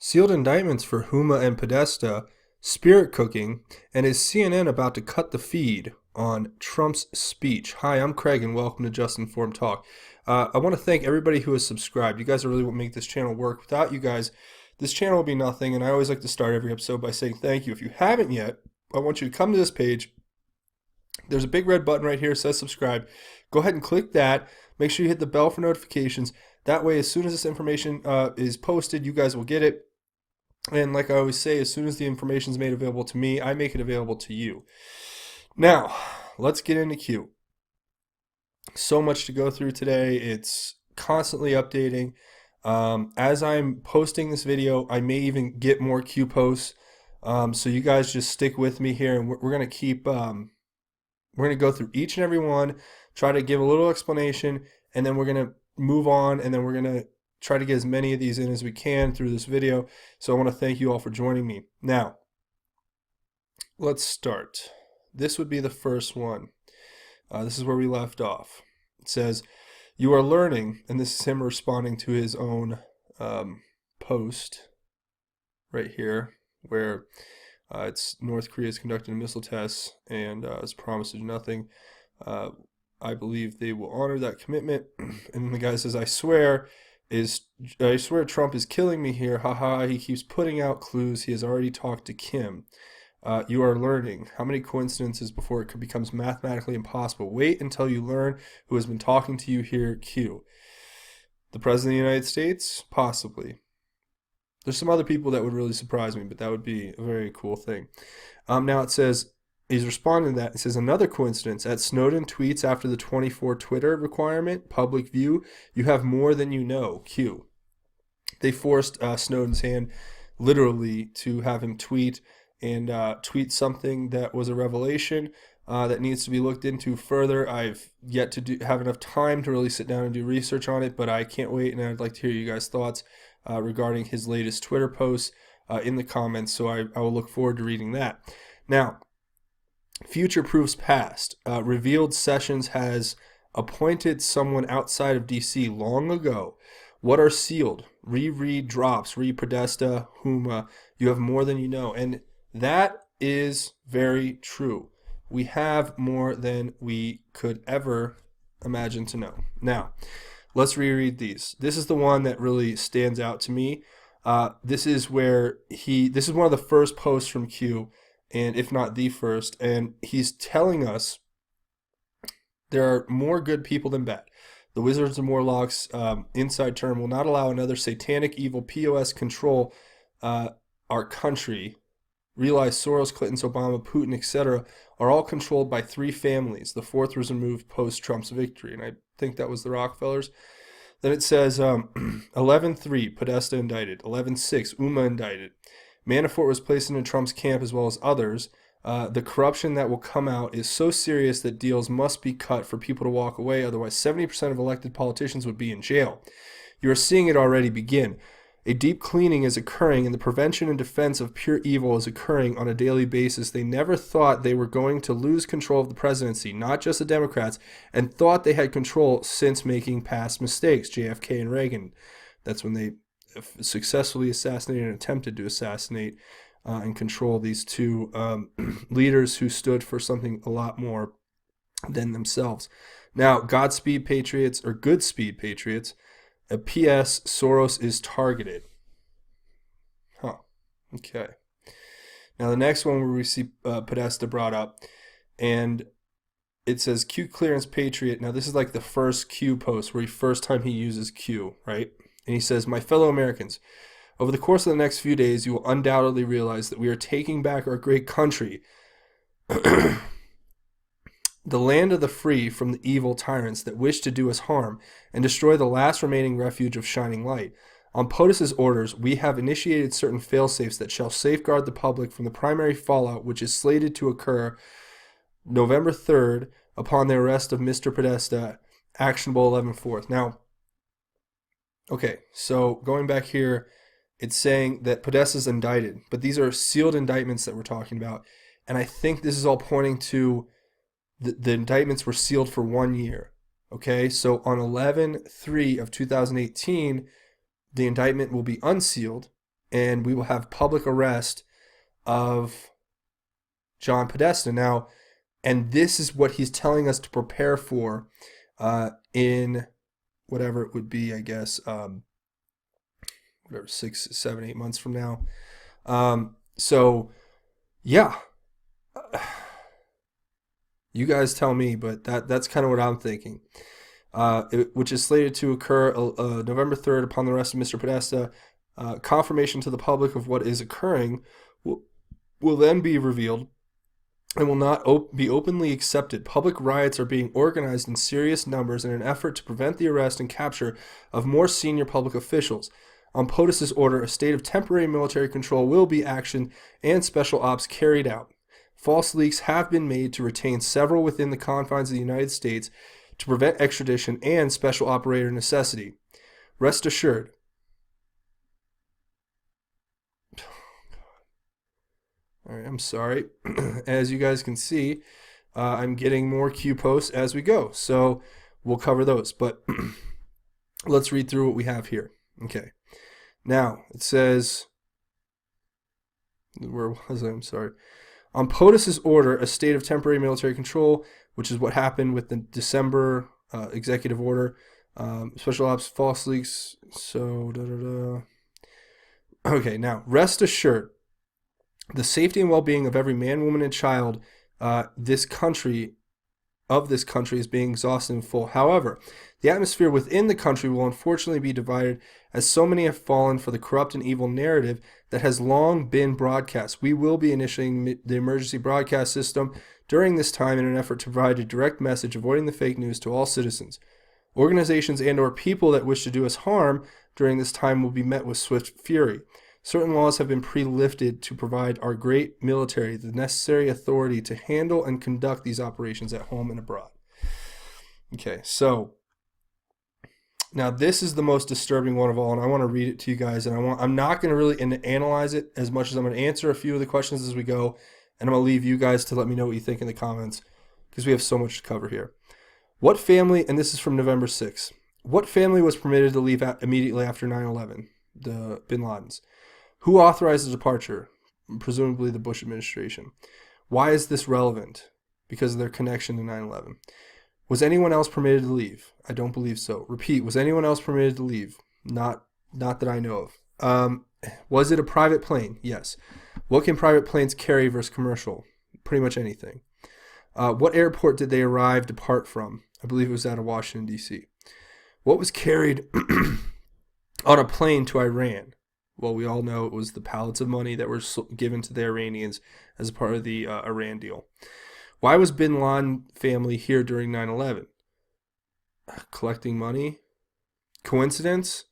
Sealed indictments for Huma and Podesta, spirit cooking, and is CNN about to cut the feed on Trump's speech? Hi, I'm Craig, and welcome to Just Informed Talk. I want to thank everybody who has subscribed. You guys are really what make this channel work. Without you guys, this channel will be nothing, and I always like to start every episode by saying thank you. If you haven't yet, I want you to come to this page. There's a big red button right here that says subscribe. Go ahead and click that. Make sure you hit the bell for notifications. That way, as soon as this information is posted, you guys will get it. And like I always say, as soon as the information is made available to me, I make it available to you. Now, let's get into Q. So much to go through today. It's constantly updating. As I'm posting this video, I may even get more Q posts. So you guys just stick with me here, and we're going to keep... we're going to go through each and every one, try to give a little explanation, and then we're going to move on, and then we're going to try to get as many of these in as we can through this video. So I want to thank you all for joining me. Now, let's start. This would be the first one. This is where we left off. It says, "You are learning," and this is him responding to his own post right here, where it's North Korea is conducting missile tests and has promised to do nothing. I believe they will honor that commitment. And the guy says, I swear Trump is killing me here. Haha, he keeps putting out clues. He has already talked to Kim. You are learning. How many coincidences before it becomes mathematically impossible? Wait until you learn who has been talking to you here, Q. The President of the United States? Possibly. There's some other people that would really surprise me, but that would be a very cool thing. Now it says, he's responding to that. It says, another coincidence. At Snowden tweets after the 24 Twitter requirement, public view, you have more than you know, Q. They forced Snowden's hand literally to have him tweet and tweet something that was a revelation that needs to be looked into further. I've yet to have enough time to really sit down and do research on it, but I can't wait, and I'd like to hear you guys' thoughts regarding his latest Twitter posts in the comments, so I will look forward to reading that. Now, future proofs past. Revealed Sessions has appointed someone outside of D.C. long ago. What are sealed? Reread drops. Podesta, Huma. You have more than you know. And that is very true. We have more than we could ever imagine to know. Now, let's reread these. This is the one that really stands out to me. This is where this is one of the first posts from Q, and if not the first, and he's telling us there are more good people than bad. The Wizards and Warlocks, inside term, will not allow another satanic evil POS control our country. Realize Soros, Clinton, Obama, Putin, etc. are all controlled by three families. The fourth was removed post-Trump's victory, and I think that was the Rockefellers. Then it says 11-3, Podesta indicted. 11-6, Uma indicted. Manafort was placed into Trump's camp as well as others. The corruption that will come out is so serious that deals must be cut for people to walk away. Otherwise, 70% of elected politicians would be in jail. You are seeing it already begin. A deep cleaning is occurring, and the prevention and defense of pure evil is occurring on a daily basis. They never thought they were going to lose control of the presidency, not just the Democrats, and thought they had control since making past mistakes, JFK and Reagan. That's when they successfully assassinated and attempted to assassinate and control these two leaders who stood for something a lot more than themselves. Now, Godspeed Patriots, or Goodspeed Patriots, a P.S. Soros is targeted. Huh. Okay. Now the next one where we see Podesta brought up, and it says Q clearance Patriot. Now this is like the first Q post where first time he uses Q, right? And he says, my fellow Americans, over the course of the next few days, you will undoubtedly realize that we are taking back our great country, the land of the free from the evil tyrants that wish to do us harm and destroy the last remaining refuge of shining light. On POTUS's orders, we have initiated certain fail-safes that shall safeguard the public from the primary fallout which is slated to occur November 3rd upon the arrest of Mr. Podesta, actionable 11/4. Now, okay, so going back here, it's saying that Podesta's indicted, but these are sealed indictments that we're talking about, and I think this is all pointing to the indictments were sealed for 1 year. Okay, so on 11/3 of 2018, the indictment will be unsealed, and we will have public arrest of John Podesta. Now, and this is what he's telling us to prepare for in whatever it would be, I guess, whatever, 6, 7, 8 months from now. So, yeah. You guys tell me, but that's kind of what I'm thinking. Which is slated to occur November 3rd upon the arrest of Mr. Podesta. Confirmation to the public of what is occurring will then be revealed and will not be openly accepted. Public riots are being organized in serious numbers in an effort to prevent the arrest and capture of more senior public officials. On POTUS's order, a state of temporary military control will be actioned and special ops carried out. False leaks have been made to retain several within the confines of the United States to prevent extradition and special operator necessity. Rest assured. All right, I'm sorry. As you guys can see, I'm getting more Q posts as we go, so we'll cover those. But let's read through what we have here. Okay. Now, it says, where was I? I'm sorry. On POTUS's order, a state of temporary military control, which is what happened with the December executive order, special ops, false leaks, so Okay, now, rest assured, the safety and well-being of every man, woman, and child this country is being exhausted in full. However, the atmosphere within the country will unfortunately be divided as so many have fallen for the corrupt and evil narrative that has long been broadcast. We will be initiating the emergency broadcast system during this time in an effort to provide a direct message avoiding the fake news to all citizens. Organizations and or people that wish to do us harm during this time will be met with swift fury. Certain laws have been pre-lifted to provide our great military the necessary authority to handle and conduct these operations at home and abroad. Okay, so now this is the most disturbing one of all, and I want to read it to you guys. And I'm not going to really analyze it as much as I'm going to answer a few of the questions as we go, and I'm going to leave you guys to let me know what you think in the comments because we have so much to cover here. What family, and this is from November 6th, what family was permitted to leave immediately after 9/11? The Bin Ladens. Who authorized the departure? Presumably the Bush administration. Why is this relevant? Because of their connection to 9/11. Was anyone else permitted to leave? I don't believe so. Repeat, was anyone else permitted to leave? Not that I know of. Was it a private plane? Yes. What can private planes carry versus commercial? Pretty much anything. What airport did they depart from? I believe it was out of Washington, D.C. What was carried on a plane to Iran? Well, we all know it was the pallets of money that were given to the Iranians as a part of the Iran deal. Why was Bin Laden family here during 9/11? Collecting money? Coincidence?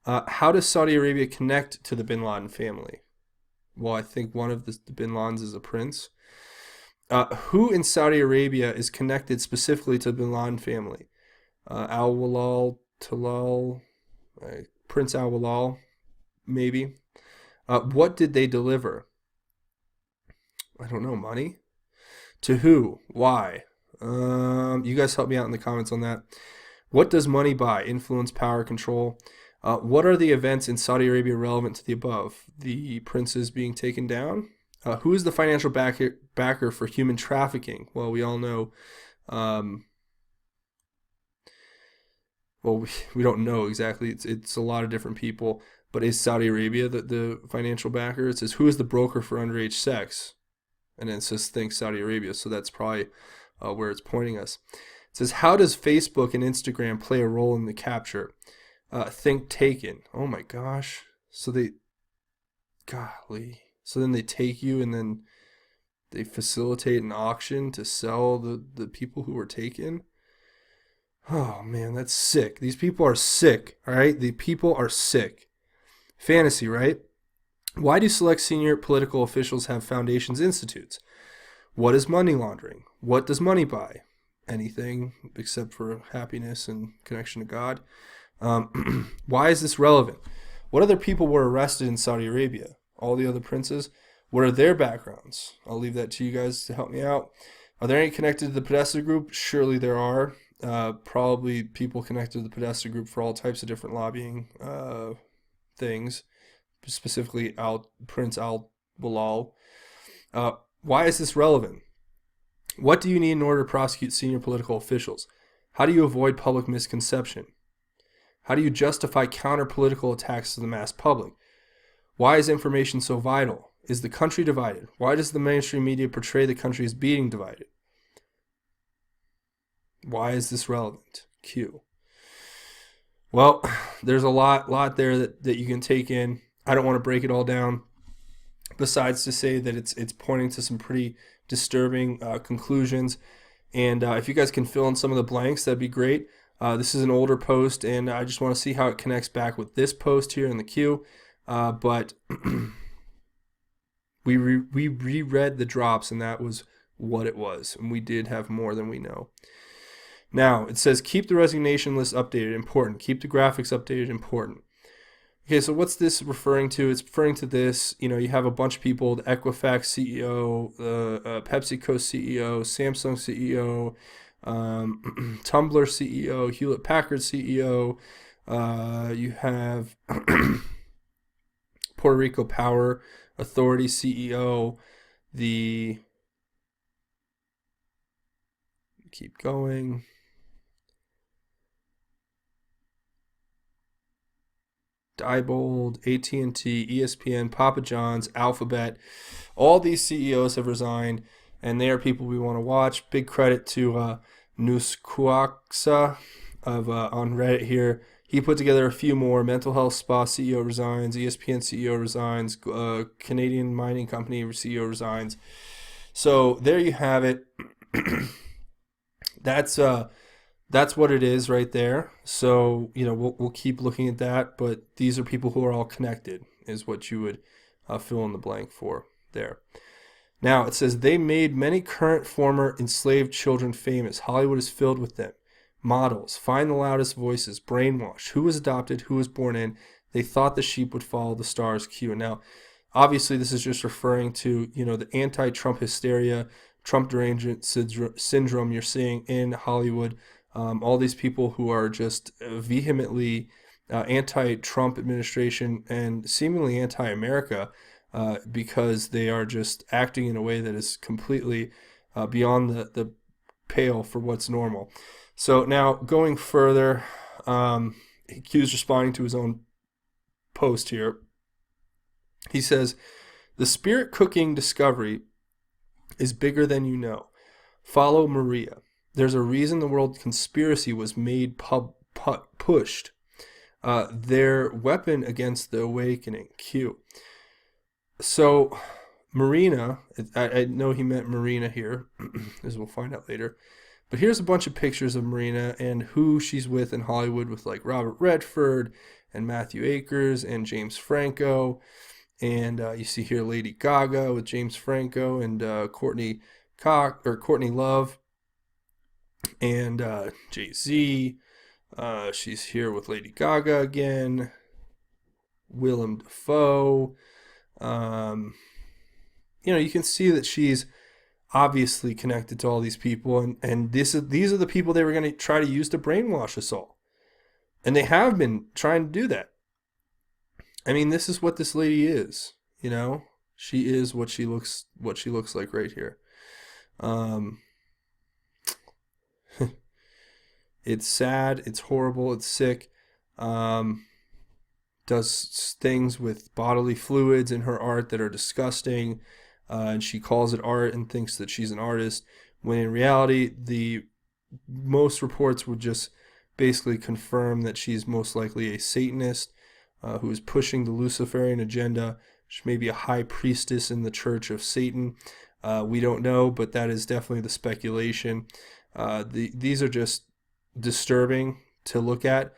How does Saudi Arabia connect to the Bin Laden family? Well, I think one of the Bin Ladens is a prince. Who in Saudi Arabia is connected specifically to the Bin Laden family? Al-Walal, Talal, Prince Al-Walal, maybe. What did they deliver? I don't know, money? To who? Why? You guys help me out in the comments on that. What does money buy? Influence, power, control. What are the events in Saudi Arabia relevant to the above? The princes being taken down? Who is the financial backer for human trafficking? Well, we all know. Well, we don't know exactly. It's a lot of different people. But is Saudi Arabia the financial backer? It says, who is the broker for underage sex? And then it says, think Saudi Arabia. So that's probably where it's pointing us. It says, how does Facebook and Instagram play a role in the capture? Think Taken. Oh my gosh. So then they take you and then they facilitate an auction to sell the people who were taken. Oh man, that's sick. These people are sick. All right. The people are sick. Fantasy, right? Why do select senior political officials have foundations institutes? What is money laundering? What does money buy? Anything except for happiness and connection to God. Why is this relevant? What other people were arrested in Saudi Arabia? All the other princes? What are their backgrounds? I'll leave that to you guys to help me out. Are there any connected to the Podesta group? Surely there are. Probably people connected to the Podesta group for all types of different lobbying things. specifically Prince Al-Bilal. Why is this relevant? What do you need in order to prosecute senior political officials? How do you avoid public misconception? How do you justify counter-political attacks to the mass public? Why is information so vital? Is the country divided? Why does the mainstream media portray the country as being divided? Why is this relevant? Q. Well, there's a lot there that you can take in. I don't want to break it all down, besides to say that it's pointing to some pretty disturbing conclusions. And if you guys can fill in some of the blanks, that'd be great. This is an older post, and I just want to see how it connects back with this post here in the queue. But we reread the drops, and that was what it was. And we did have more than we know. Now, it says, keep the resignation list updated, important. Keep the graphics updated, important. Okay, so what's this referring to? It's referring to this, you have a bunch of people, the Equifax CEO, PepsiCo CEO, Samsung CEO, Tumblr CEO, Hewlett-Packard CEO. You have Puerto Rico Power Authority CEO, keep going. Diebold, AT&T, ESPN, Papa John's, Alphabet. All these CEOs have resigned, and they are people we want to watch. Big credit to Nusquaksa on Reddit here. He put together a few more. Mental Health Spa CEO resigns. ESPN CEO resigns. Canadian Mining Company CEO resigns. So there you have it. That's what it is right there. So, we'll keep looking at that, but these are people who are all connected, is what you would fill in the blank for there. Now, it says, they made many current former enslaved children famous. Hollywood is filled with them. Models, find the loudest voices, brainwashed. Who was adopted, who was born in? They thought the sheep would follow the stars. Q. Now, obviously, this is just referring to, the anti-Trump hysteria, Trump derangement syndrome you're seeing in Hollywood. All these people who are just vehemently anti-Trump administration and seemingly anti-America because they are just acting in a way that is completely beyond the pale for what's normal. So now going further, Q's responding to his own post here. He says, the spirit cooking discovery is bigger than you know. Follow Maria. There's a reason the world conspiracy was made pushed. Their weapon against the awakening. Q. So, Marina, I know he meant Marina here, as we'll find out later. But here's a bunch of pictures of Marina and who she's with in Hollywood with like Robert Redford and Matthew Akers and James Franco. And you see here Lady Gaga with James Franco and Courtney Love. And Jay-Z, she's here with Lady Gaga again. Willem Dafoe. You can see that she's obviously connected to all these people, and these are the people they were going to try to use to brainwash us all, and they have been trying to do that. I mean, this is what this lady is. She is what she looks like right here. It's sad, it's horrible, it's sick. Does things with bodily fluids in her art that are disgusting, and she calls it art and thinks that she's an artist, when in reality, most reports would just basically confirm that she's most likely a Satanist who is pushing the Luciferian agenda. She may be a high priestess in the Church of Satan. We don't know, but that is definitely the speculation. These are just disturbing to look at.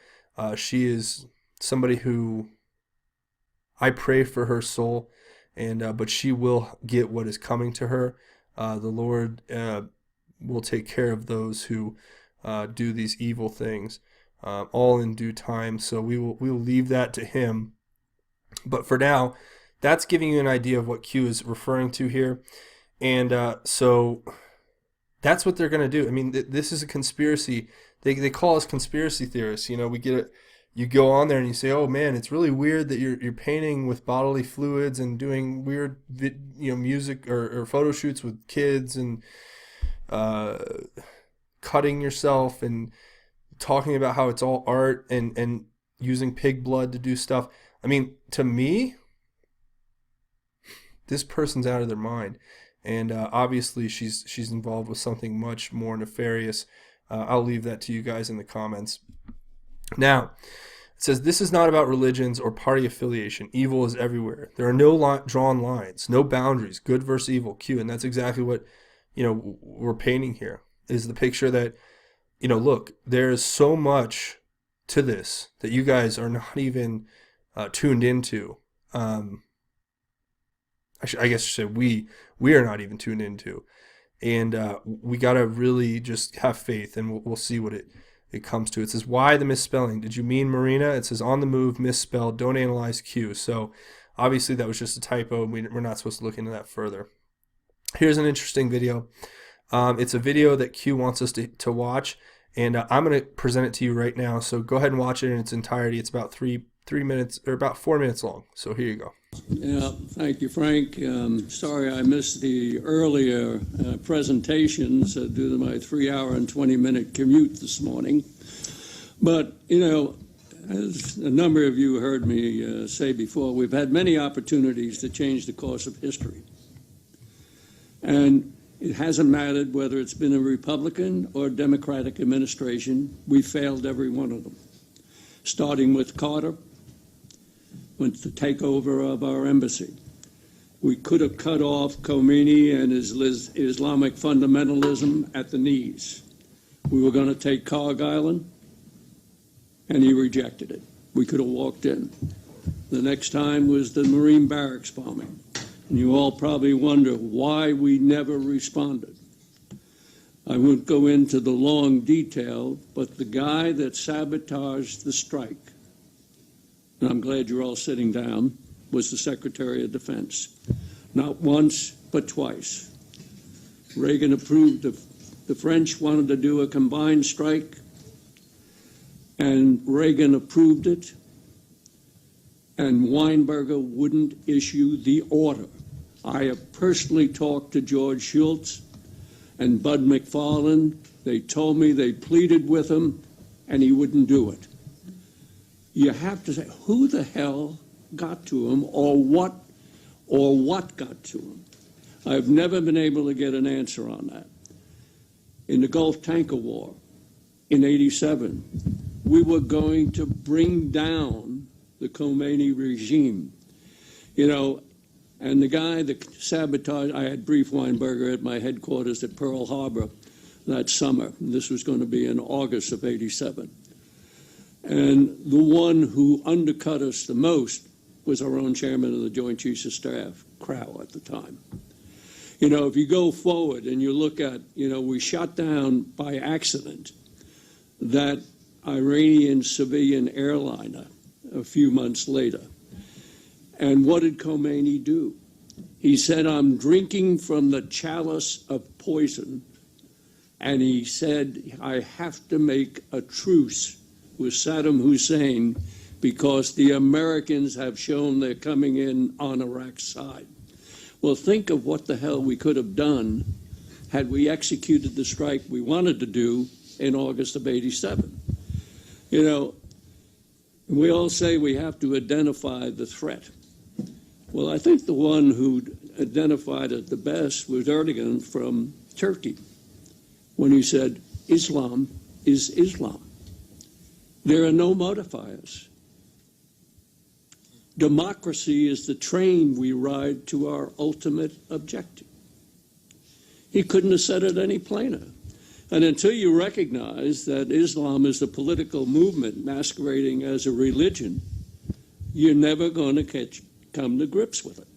She is somebody who I pray for her soul, but she will get what is coming to her. The Lord will take care of those who do these evil things, all in due time. So we will leave that to Him. But for now, that's giving you an idea of what Q is referring to here, and so that's what they're going to do. I mean, this is a conspiracy. They call us conspiracy theorists. We get you go on there and you say, "Oh man, it's really weird that you're painting with bodily fluids and doing weird, music or photo shoots with kids and uh, cutting yourself and talking about how it's all art and using pig blood to do stuff." I mean, to me, this person's out of their mind, and obviously she's involved with something much more nefarious. I'll leave that to you guys in the comments. Now, it says, "This is not about religions or party affiliation. Evil is everywhere. There are no drawn lines, no boundaries, good versus evil." Q, and that's exactly what, we're painting here, is the picture that, look, there is so much to this that you guys are not even tuned into. I guess I should say we are not even tuned into. And we got to really just have faith, and we'll see what it comes to. It says, "Why the misspelling? Did you mean Marina?" It says, "On the move, misspelled. Don't analyze Q." So obviously that was just a typo, and we're not supposed to look into that further. Here's an interesting video. It's a video that Q wants us to watch, and I'm going to present it to you right now. So go ahead and watch it in its entirety. It's about 3 minutes, or about 4 minutes long. So here you go. Yeah, thank you, Frank. Sorry I missed the earlier presentations due to my 3-hour and 20-minute commute this morning. But, as a number of you heard me say before, we've had many opportunities to change the course of history. And it hasn't mattered whether it's been a Republican or Democratic administration. We failed every one of them, starting with Carter, with the takeover of our embassy. We could have cut off Khomeini and his Islamic fundamentalism at the knees. We were going to take Cargill, and he rejected it. We could have walked in. The next time was the Marine barracks bombing. And you all probably wonder why we never responded. I won't go into the long detail, but the guy that sabotaged the strike, and I'm glad you're all sitting down, was the Secretary of Defense. Not once, but twice. Reagan approved the French wanted to do a combined strike, and Reagan approved it, and Weinberger wouldn't issue the order. I have personally talked to George Shultz and Bud McFarlane. They told me they pleaded with him, and he wouldn't do it. You have to say, who the hell got to him, or what got to him? I've never been able to get an answer on that. In the Gulf Tanker War in '87, we were going to bring down the Khomeini regime. And the guy that sabotaged, I had briefed Weinberger at my headquarters at Pearl Harbor that summer. This was going to be in August of '87. And the one who undercut us the most was our own chairman of the Joint Chiefs of Staff, Crow, at the time. If you go forward and you look at, we shot down by accident that Iranian civilian airliner a few months later. And what did Khomeini do? He said, "I'm drinking from the chalice of poison." And he said, "I have to make a truce with Saddam Hussein because the Americans have shown they're coming in on Iraq's side." Well, think of what the hell we could have done had we executed the strike we wanted to do in August of '87. We all say we have to identify the threat. Well, I think the one who identified it the best was Erdogan from Turkey, when he said, "Islam is Islam. There are no modifiers. Democracy is the train we ride to our ultimate objective." He couldn't have said it any plainer. And until you recognize that Islam is a political movement masquerading as a religion, you're never going to come to grips with it.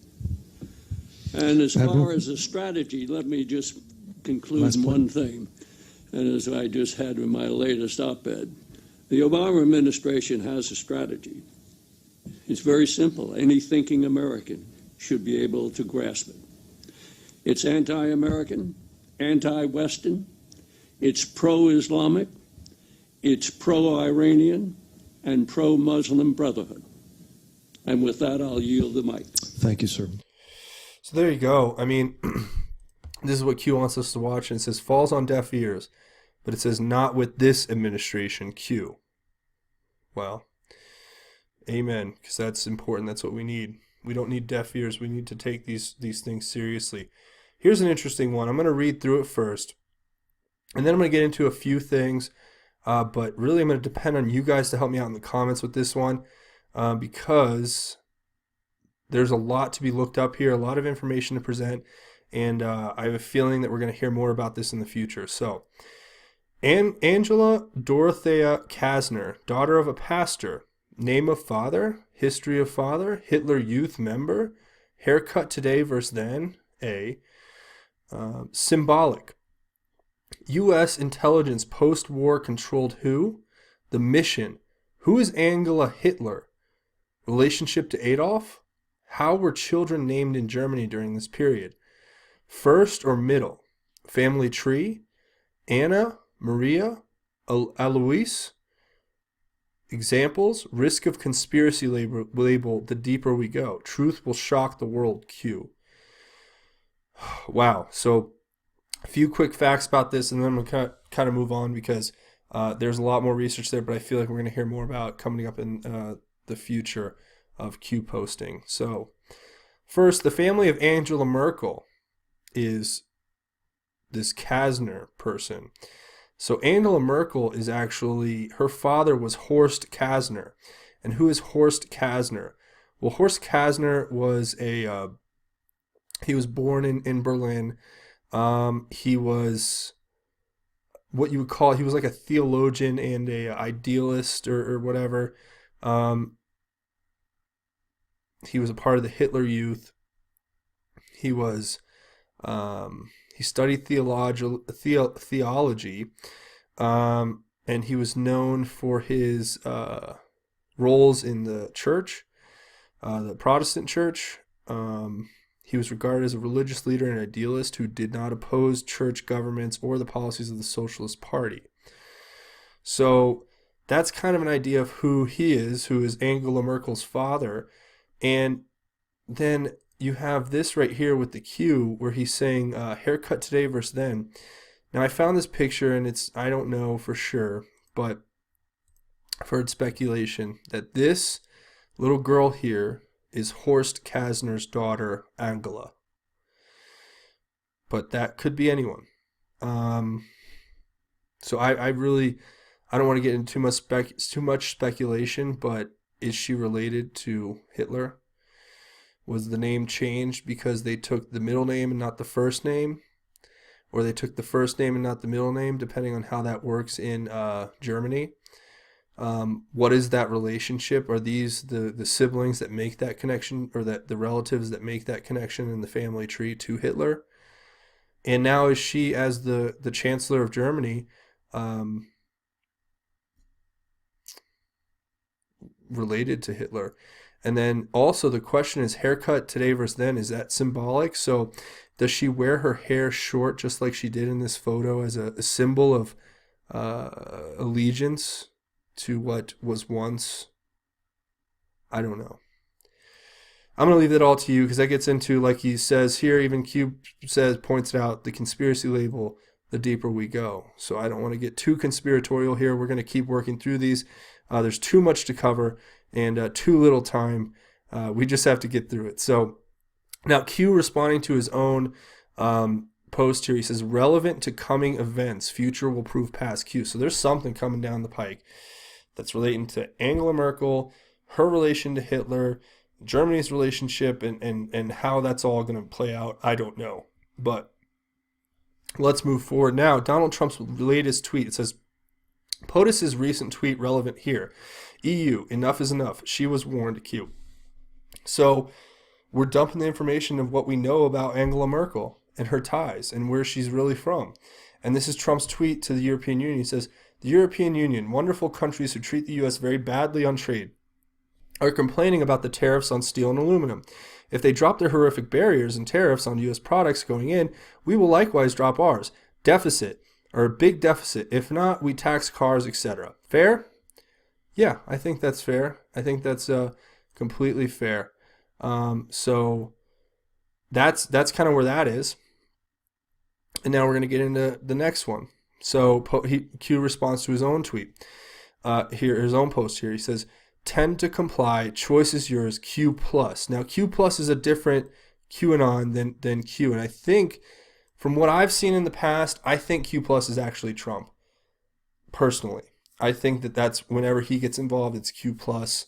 And as far as a strategy, let me just conclude one thing. And as I just had in my latest op-ed, the Obama administration has a strategy. It's very simple. Any thinking American should be able to grasp it. It's anti-American, anti-Western, it's pro-Islamic, it's pro-Iranian, and pro-Muslim Brotherhood. And with that, I'll yield the mic. Thank you, sir. So there you go. I mean, this is what Q wants us to watch, and it says falls on deaf ears, but it says not with this administration, Q. Well, amen, because that's important. That's what we need. We don't need deaf ears. We need to take these things seriously. Here's an interesting one. I'm going to read through it first, and then I'm going to get into a few things, but really I'm going to depend on you guys to help me out in the comments with this one, because there's a lot to be looked up here, a lot of information to present, and I have a feeling that we're going to hear more about this in the future. So, Angela Dorothea Kasner, daughter of a pastor, name of father, history of father, Hitler Youth member, haircut today versus then, symbolic. U.S. intelligence post-war controlled who? The mission. Who is Angela Hitler? Relationship to Adolf? How were children named in Germany during this period? First or middle? Family tree? Anna, Maria, Alois? Examples? Risk of conspiracy label, the deeper we go. Truth will shock the world, Q. Wow. So a few quick facts about this, and then we'll kind of move on, because there's a lot more research there, but I feel like we're going to hear more about coming up in the future of Q posting. So first, the family of Angela Merkel is this Kasner person. So Angela Merkel is actually, her father was Horst Kasner. And who is Horst Kasner? Well, Horst Kasner was he was born in Berlin. He was what you would call, he was like a theologian and a idealist or whatever. He was a part of the Hitler Youth. He was, he studied theology, and he was known for his roles in the church, the Protestant church. He was regarded as a religious leader and idealist who did not oppose church governments or the policies of the Socialist Party. So that's kind of an idea of who is Angela Merkel's father. And then you have this right here with the Q, where he's saying haircut today versus then. Now, I found this picture, and I don't know for sure, but I've heard speculation that this little girl here is Horst Kasner's daughter, Angela. But that could be anyone. So I don't want to get into too much speculation, but is she related to Hitler? Was the name changed because they took the middle name and not the first name? Or they took the first name and not the middle name, depending on how that works in Germany? What is that relationship? Are these the siblings that make that connection, or that the relatives that make that connection in the family tree to Hitler? And now is she, as the Chancellor of Germany, related to Hitler? And then also the question is, haircut today versus then, is that symbolic? So does she wear her hair short just like she did in this photo as a symbol of allegiance to what was once? I don't know. I'm going to leave that all to you, because that gets into, like he says here, even Q points out, the conspiracy label, the deeper we go. So I don't want to get too conspiratorial here. We're going to keep working through these. There's too much to cover and too little time. We just have to get through it. So now Q, responding to his own post here, he says, relevant to coming events, future will prove past. Q. So there's something coming down the pike that's relating to Angela Merkel, her relation to Hitler, Germany's relationship, and how that's all going to play out. I don't know. But let's move forward now. Donald Trump's latest tweet, it says, POTUS's recent tweet relevant here. EU, enough is enough. She was warned, Q. So we're dumping the information of what we know about Angela Merkel and her ties and where she's really from. And this is Trump's tweet to the European Union. He says, the European Union, wonderful countries who treat the U.S. very badly on trade, are complaining about the tariffs on steel and aluminum. If they drop their horrific barriers and tariffs on U.S. products going in, we will likewise drop ours. Deficit, or a big deficit. If not, we tax cars, etc. Fair? Yeah, I think that's fair. I think that's completely fair. So that's kind of where that is. And now we're going to get into the next one. So Q responds to his own tweet. Here, his own post here. He says, "Tend to comply. Choice is yours. Q plus." Now, Q plus is a different QAnon than Q, and I think from what I've seen in the past, I think Q plus is actually Trump. Personally, I think that's whenever he gets involved, it's Q plus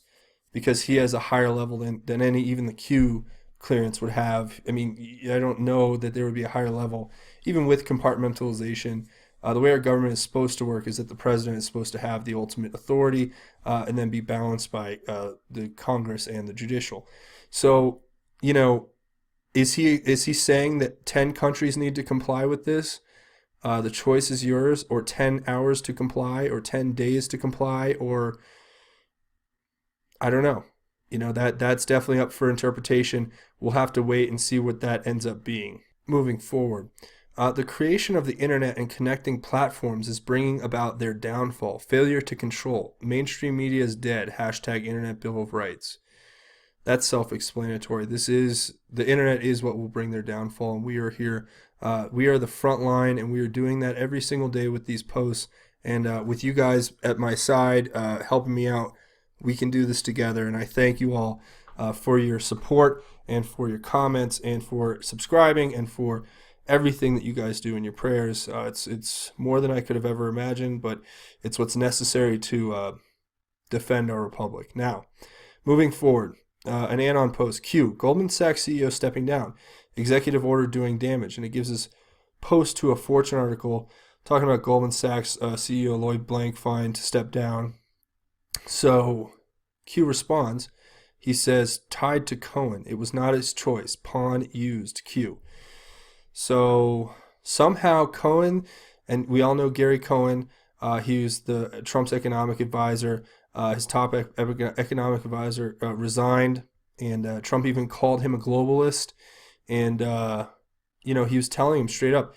because he has a higher level than any even the Q clearance would have. I mean, I don't know that there would be a higher level, even with compartmentalization. The way our government is supposed to work is that the president is supposed to have the ultimate authority and then be balanced by the Congress and the judicial. So, you know, is he saying that 10 countries need to comply with this? The choice is yours, or 10 hours to comply, or 10 days to comply, or I don't know. That's definitely up for interpretation. We'll have to wait and see what that ends up being moving forward. The creation of the internet and connecting platforms is bringing about their downfall. Failure to control. Mainstream media is dead. Hashtag Internet Bill of Rights. That's self-explanatory. The internet is what will bring their downfall, and we are here. We are the front line, and we are doing that every single day with these posts. And with you guys at my side, helping me out, we can do this together. And I thank you all for your support and for your comments and for subscribing and for everything that you guys do in your prayers. It's more than I could have ever imagined, but it's what's necessary to defend our republic. Now, moving forward. An ANON post. Q. Goldman Sachs CEO stepping down. Executive order doing damage. And it gives us post to a Fortune article talking about Goldman Sachs CEO Lloyd Blankfein to step down. So Q responds. He says, tied to Cohen. It was not his choice. Pawn used. Q. So somehow Cohen, and we all know Gary Cohen, he was the Trump's economic advisor. His top economic advisor resigned, and Trump even called him a globalist. And he was telling him straight up,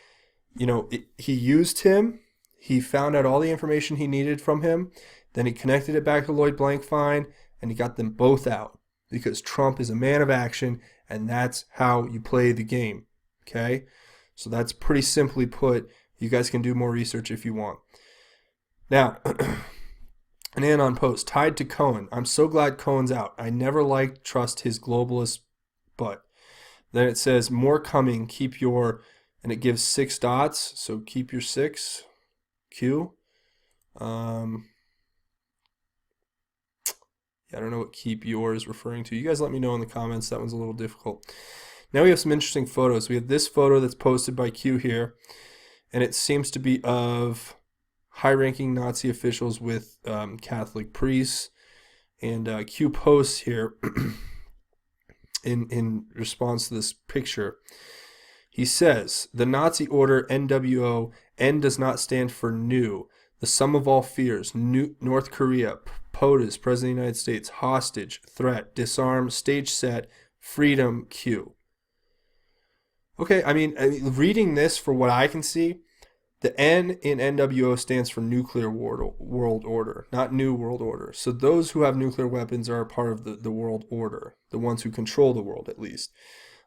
he used him. He found out all the information he needed from him. Then he connected it back to Lloyd Blankfein, and he got them both out because Trump is a man of action, and that's how you play the game. Okay, so that's pretty simply put. You guys can do more research if you want. Now. An ANON post tied to Cohen. I'm so glad Cohen's out. I never trust his globalist butt. Then it says more coming. Keep your, and it gives 6 dots. So keep your 6. Q. Yeah, I don't know what keep your is referring to. You guys let me know in the comments. That one's a little difficult. Now we have some interesting photos. We have this photo that's posted by Q here, and it seems to be of high-ranking Nazi officials with Catholic priests. And Q posts here in response to this picture. He says, the Nazi order NWO, N does not stand for new. The sum of all fears, North Korea, POTUS, President of the United States, hostage, threat, disarm, stage set, freedom, Q. Okay, I mean, reading this for what I can see, the N in NWO stands for nuclear world order, not new world order. So those who have nuclear weapons are a part of the world order, the ones who control the world at least.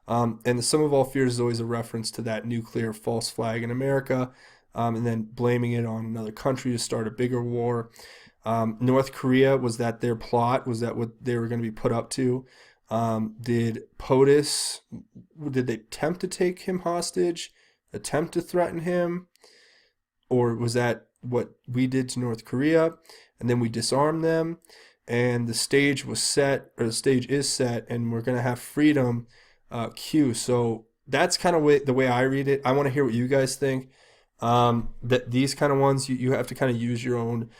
And the sum of all fears is always a reference to that nuclear false flag in America, and then blaming it on another country to start a bigger war. North Korea, was that their plot? Was that what they were going to be put up to? Did POTUS, did they attempt to take him hostage, attempt to threaten him? Or was that what we did to North Korea, and then we disarmed them, and the stage was set, or the stage is set, and we're going to have freedom, Q. So that's kind of the way I read it. I want to hear what you guys think. That these kind of ones, you have to kind of use your own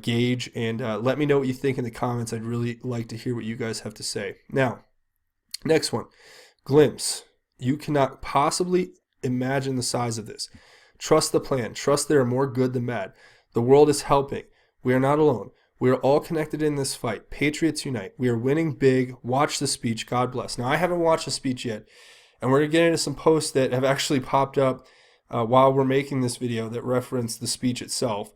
gauge, and let me know what you think in the comments. I'd really like to hear what you guys have to say. Now, next one, glimpse. You cannot possibly imagine the size of this. Trust the plan. Trust there are more good than bad. The world is helping. We are not alone. We are all connected in this fight. Patriots unite. We are winning big. Watch the speech. God bless. Now, I haven't watched the speech yet, and we're going to get into some posts that have actually popped up while we're making this video that reference the speech itself.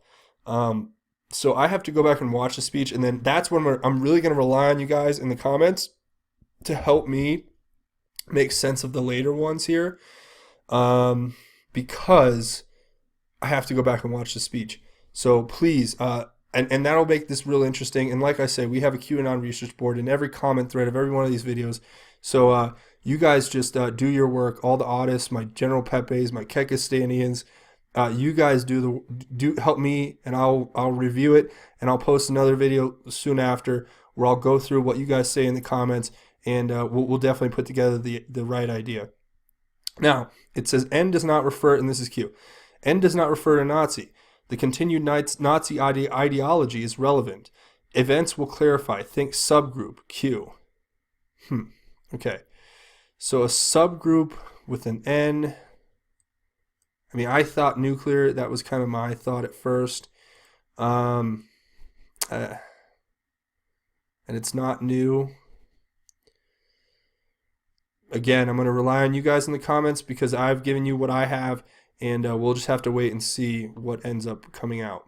So I have to go back and watch the speech, and then that's when I'm really going to rely on you guys in the comments to help me make sense of the later ones here, because I have to go back and watch the speech. So please, and that'll make this real interesting. And like I said, we have a QAnon research board in every comment thread of every one of these videos. So you guys just do your work. All the Audis, my General Pepes, my Kekistanians, you guys do help me, and I'll review it, and I'll post another video soon after where I'll go through what you guys say in the comments, and we'll definitely put together the right idea. Now it says N does not refer, and this is Q. N does not refer to Nazi. The continued Nazi ideology is relevant. Events will clarify. Think subgroup Q. Okay. So a subgroup with an N. I mean, I thought nuclear. That was kind of my thought at first. And it's not new. Again, I'm going to rely on you guys in the comments because I've given you what I have, and we'll just have to wait and see what ends up coming out.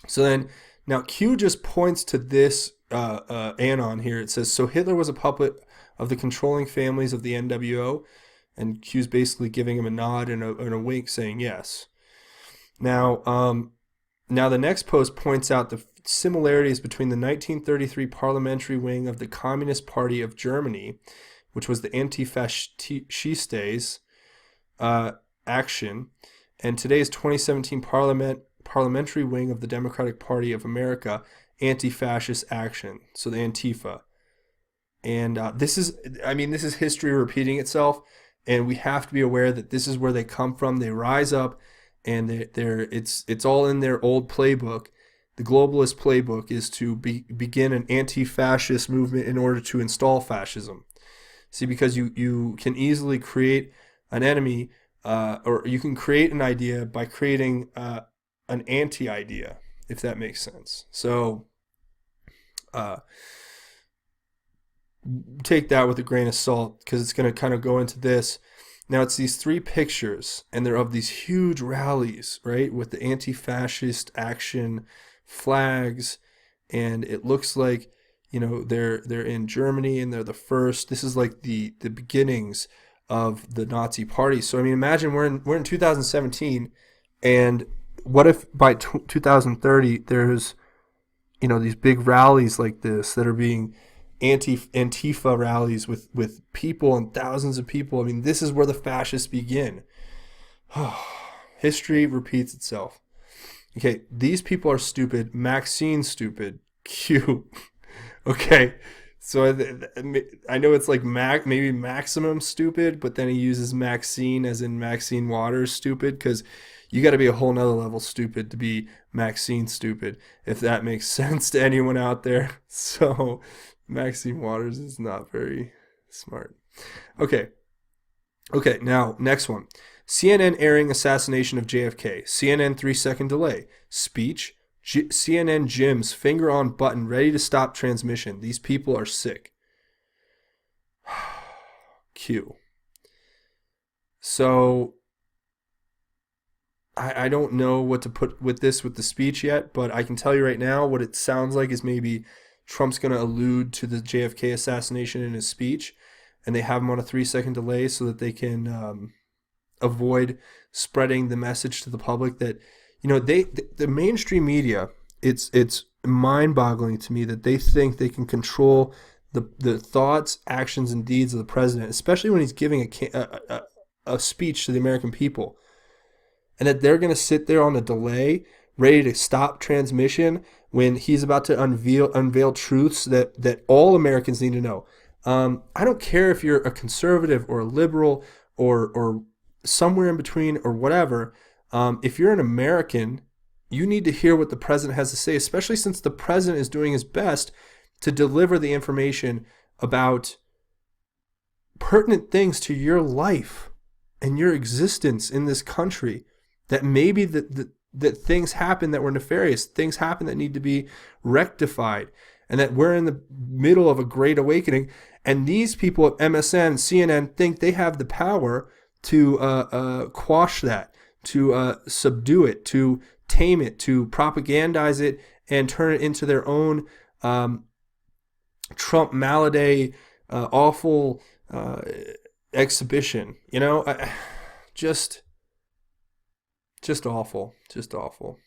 So then, now Q just points to this ANON here. It says, so Hitler was a puppet of the controlling families of the NWO, and Q's basically giving him a nod and a wink saying yes. Now the next post points out the similarities between the 1933 parliamentary wing of the Communist Party of Germany, which was the Anti-Fascistes action, and today's 2017 parliamentary wing of the Democratic Party of America, Anti-Fascist Action, so the Antifa. And this is history repeating itself, and we have to be aware that this is where they come from. They rise up, and it's all in their old playbook. The globalist playbook is to begin an anti-fascist movement in order to install fascism. See, because you can easily create an enemy, or you can create an idea by creating an anti-idea, if that makes sense. So take that with a grain of salt, because it's going to kind of go into this. Now it's these three pictures, and they're of these huge rallies, right, with the anti-fascist action flags, and it looks like, you know, they're in Germany, and they're the first. This is like the beginnings of the Nazi Party. So I mean, imagine we're in 2017, and what if by 2030 there's, you know, these big rallies like this that are being Antifa rallies with people and thousands of people. I mean, this is where the fascists begin. History repeats itself. Okay, these people are stupid. Maxine's stupid. Q. Okay, so I know it's like maybe maximum stupid, but then he uses Maxine as in Maxine Waters stupid, because you got to be a whole nother level stupid to be Maxine stupid, if that makes sense to anyone out there. So Maxine Waters is not very smart. Okay, now next one. CNN airing assassination of JFK. CNN 3-second delay. Speech. CNN Jim's finger on button ready to stop transmission. These people are sick. Q. So I don't know what to put with the speech yet, but I can tell you right now what it sounds like is maybe Trump's going to allude to the JFK assassination in his speech, and they have him on a 3-second delay so that they can avoid spreading the message to the public that, you know, the mainstream media, it's mind-boggling to me that they think they can control the thoughts, actions, and deeds of the president, especially when he's giving a speech to the American people, and that they're going to sit there on a delay, ready to stop transmission when he's about to unveil truths that all Americans need to know. I don't care if you're a conservative or a liberal or somewhere in between or whatever. If you're an American, you need to hear what the president has to say, especially since the president is doing his best to deliver the information about pertinent things to your life and your existence in this country, that maybe that things happen that were nefarious, things happen that need to be rectified, and that we're in the middle of a great awakening. And these people at MSN, CNN think they have the power to quash that, to subdue it, to tame it, to propagandize it, and turn it into their own Trump Maladay awful exhibition. Just awful. Just awful.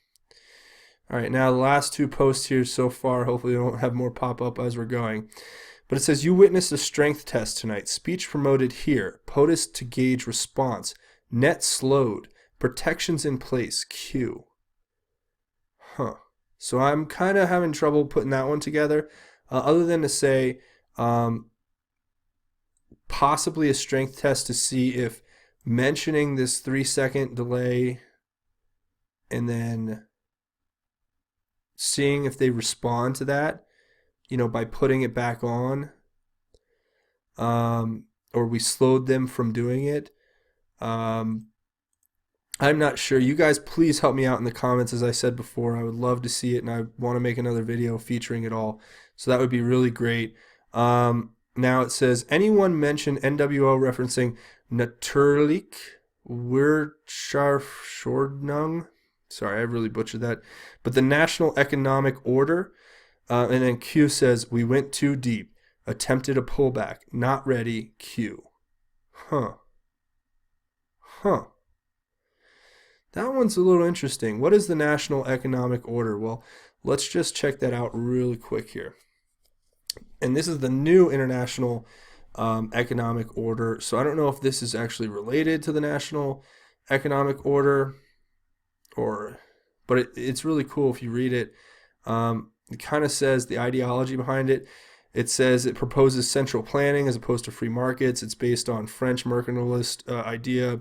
All right, now the last two posts here so far. Hopefully, we don't have more pop up as we're going. But it says, you witnessed a strength test tonight. Speech promoted here. POTUS to gauge response. Net slowed. Protections in place. Q. So I'm kind of having trouble putting that one together. Other than to say, possibly a strength test to see if mentioning this 3-second delay and then seeing if they respond to that, by putting it back on, or we slowed them from doing it. I'm not sure. You guys, please help me out in the comments. As I said before, I would love to see it, and I want to make another video featuring it all. So that would be really great. Now it says, anyone mention NWO referencing Naturlik Wirtschaftsordnung? Sorry, I really butchered that. But the National Economic Order. And then Q says, we went too deep. Attempted a pullback. Not ready. Q. That one's a little interesting. What is the National Economic Order? Well, let's just check that out really quick here. And this is the new International Economic Order. So I don't know if this is actually related to the National Economic Order, but it's really cool if you read it. It kind of says the ideology behind it. It says it proposes central planning as opposed to free markets. It's based on French mercantilist idea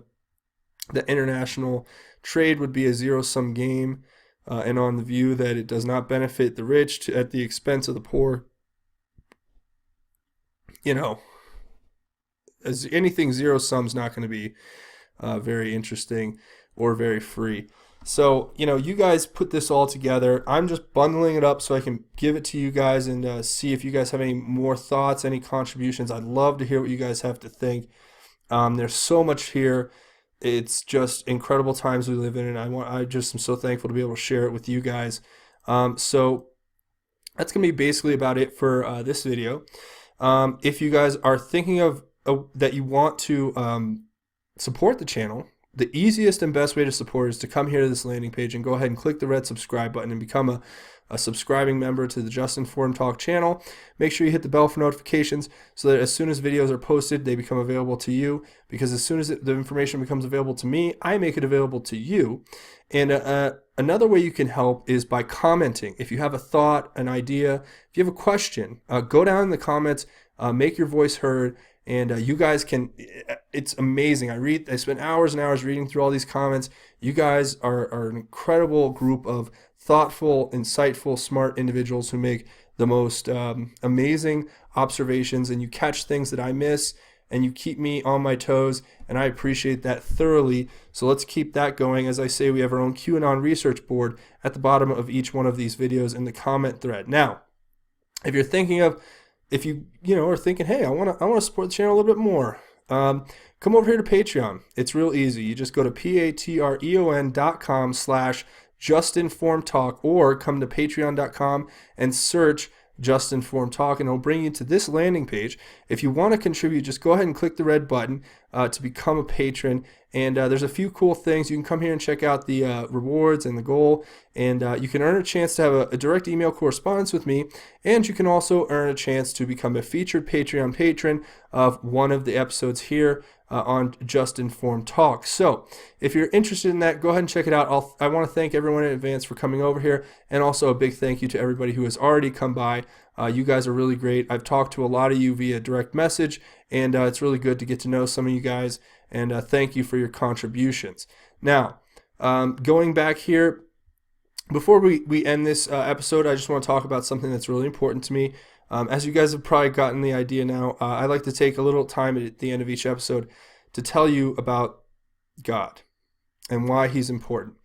that international trade would be a zero-sum game, and on the view that it does not benefit the rich at the expense of the poor. As anything zero-sum is not going to be very interesting or very free. So, you guys put this all together. I'm just bundling it up so I can give it to you guys and see if you guys have any more thoughts, any contributions. I'd love to hear what you guys have to think. There's so much here. It's just incredible times we live in, and I just am so thankful to be able to share it with you guys. So that's going to be basically about it for this video. If you guys are thinking of that you want to support the channel, the easiest and best way to support is to come here to this landing page and go ahead and click the red subscribe button and become a subscribing member to the Just Informed Talk channel. Make sure you hit the bell for notifications so that as soon as videos are posted, they become available to you, because as soon as the information becomes available to me, I make it available to you. And another way you can help is by commenting. If you have a thought, an idea, if you have a question, go down in the comments, make your voice heard. And you guys can, it's amazing. I spent hours and hours reading through all these comments. You guys are an incredible group of thoughtful, insightful, smart individuals who make the most amazing observations, and you catch things that I miss, and you keep me on my toes, and I appreciate that thoroughly. So let's keep that going. As I say, we have our own QAnon research board at the bottom of each one of these videos in the comment thread. Now, if you're thinking of, if you are thinking, hey, I want to support the channel a little bit more, come over here to Patreon. It's real easy. You just go to patreon.com/justinformedtalk, or come to patreon.com and search Just Informed Talk, and it'll bring you to this landing page. If you want to contribute, just go ahead and click the red button to become a patron. And there's a few cool things. You can come here and check out the rewards and the goal, and you can earn a chance to have a direct email correspondence with me, and you can also earn a chance to become a featured Patreon patron of one of the episodes here on Just Informed Talk. So if you're interested in that, go ahead and check it out. I want to thank everyone in advance for coming over here, and also a big thank you to everybody who has already come by. You guys are really great. I've talked to a lot of you via direct message, and it's really good to get to know some of you guys, and thank you for your contributions. Now, going back here, before we end this episode, I just want to talk about something that's really important to me. As you guys have probably gotten the idea now, I like to take a little time at the end of each episode to tell you about God and why He's important.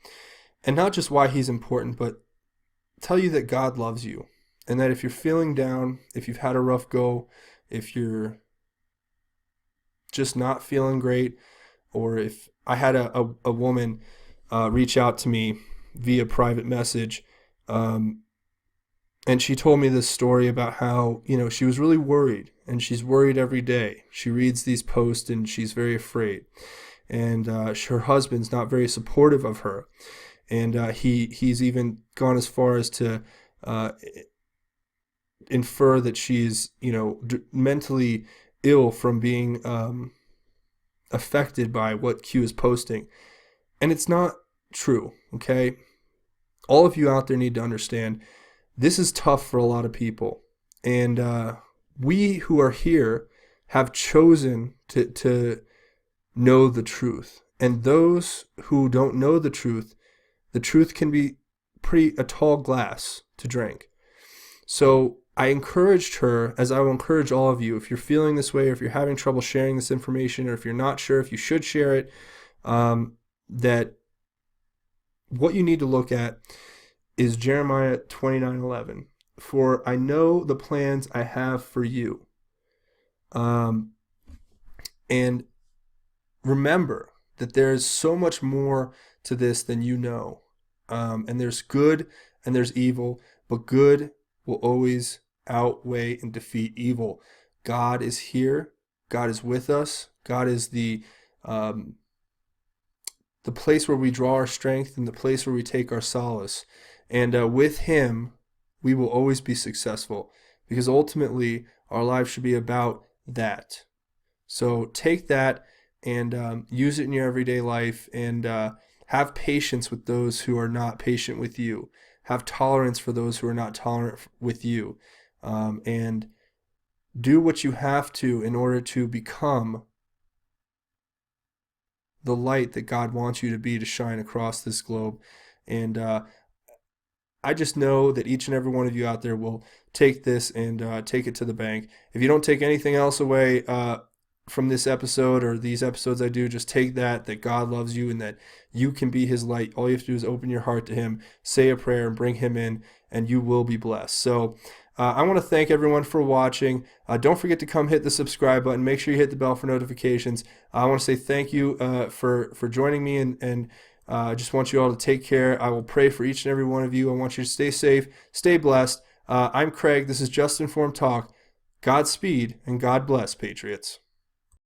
And not just why He's important, but tell you that God loves you. And that if you're feeling down, if you've had a rough go, if you're just not feeling great, or if I had a woman reach out to me via private message. Um, and she told me this story about how, she was really worried, and she's worried every day. She reads these posts and she's very afraid. And her husband's not very supportive of her. And he's even gone as far as to uh, infer that she's, mentally ill from being affected by what Q is posting. And it's not true, okay? All of you out there need to understand this is tough for a lot of people. And we who are here have chosen to know the truth. And those who don't know the truth can be a tall glass to drink. So I encouraged her, as I will encourage all of you, if you're feeling this way, or if you're having trouble sharing this information, or if you're not sure if you should share it, that what you need to look at is Jeremiah 29:11. For I know the plans I have for you. And remember that there is so much more to this than you know. And there's good and there's evil, but good will always outweigh and defeat evil. God is here. God is with us. God is the place where we draw our strength and the place where we take our solace. And with Him, we will always be successful, because ultimately our lives should be about that. So take that and use it in your everyday life, and have patience with those who are not patient with you. Have tolerance for those who are not tolerant with you. And do what you have to in order to become the light that God wants you to be, to shine across this globe. And I just know that each and every one of you out there will take this and take it to the bank. If you don't take anything else away from this episode or these episodes I do, just take that God loves you and that you can be His light. All you have to do is open your heart to Him, say a prayer, and bring Him in, and you will be blessed. So I want to thank everyone for watching. Don't forget to come hit the subscribe button. Make sure you hit the bell for notifications. I want to say thank you for joining me, and I just want you all to take care. I will pray for each and every one of you. I want you to stay safe, stay blessed. I'm Craig. This is Just Informed Talk. Godspeed and God bless, Patriots.